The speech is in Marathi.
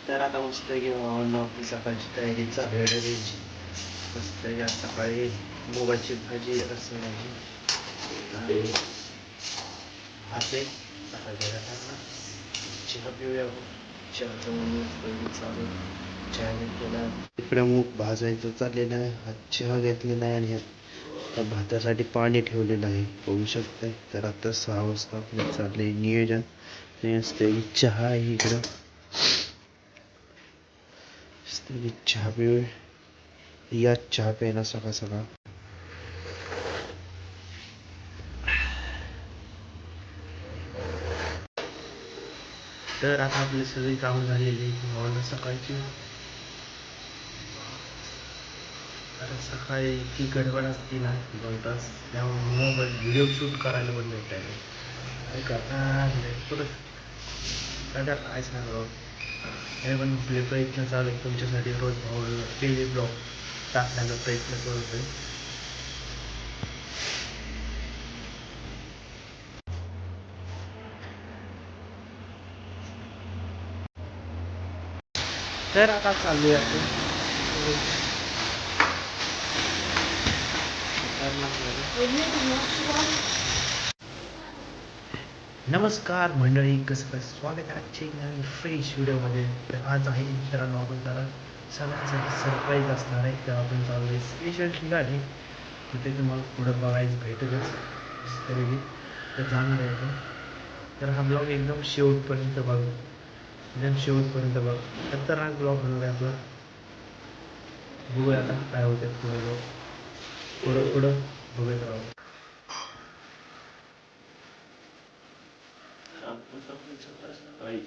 तर आता मस्त घेऊन सकाळची तयारी चालू आहे डब्याची. मस्त या सकाळी मुगाची भाजी रस्सा भाजी आणि भात आहे सकाळच्या घाटांना. चहा पिऊया आपण. चहाचं म्हणून चालू चहा घेतलेला इकडे मूग भाजायचं चाललेलं आहे. हा चहा घेतलेला आहे आणि आता भातासाठी पाणी ठेवलेलं आहे होऊ शकतंय. तर आता 6 वाजता आपलं चाललंय नियोजन. चहा आहे इकडं. चहा पिऊ या चहा प्यायला सकाळ सकाळ. तर आता आपली सगळी कामं झालेली सकाळची. आता सकाळी इतकी गडबड असते ना 2 तास त्यामुळे मोबाईल व्हिडिओ शूट करायला पण नाही टाईम. काय करणार परत काय काय सांगावं. हे पण आपले प्रयत्न चालू आहे तुमच्यासाठी रोज डेली ब्लॉग टाकण्याचा प्रयत्न करतोय. तर आता चालू आहे नमस्कार मंडळी, कसं काय स्वागत आहे आजच्या एक नवीन फ्रेश व्हिडिओमध्ये. तर आज आहे मित्रांनो आपण जरा सगळ्यांसाठी सरप्राईज असणार आहे. तर आपण चालू आहे स्पेशल ठिकाणी. तिथे तुम्हाला पुढं बघायचं भेटतच तरी तर जाणार आहे आपण. तर हा ब्लॉग एकदम शेवटपर्यंत बघ, एकदम शेवटपर्यंत बघ. खतरनाक ब्लॉग होणार आहे आपला. बघूया आता काय होतं पुढं लोक पुढं पुढं बघत राहू. आपण सकाळी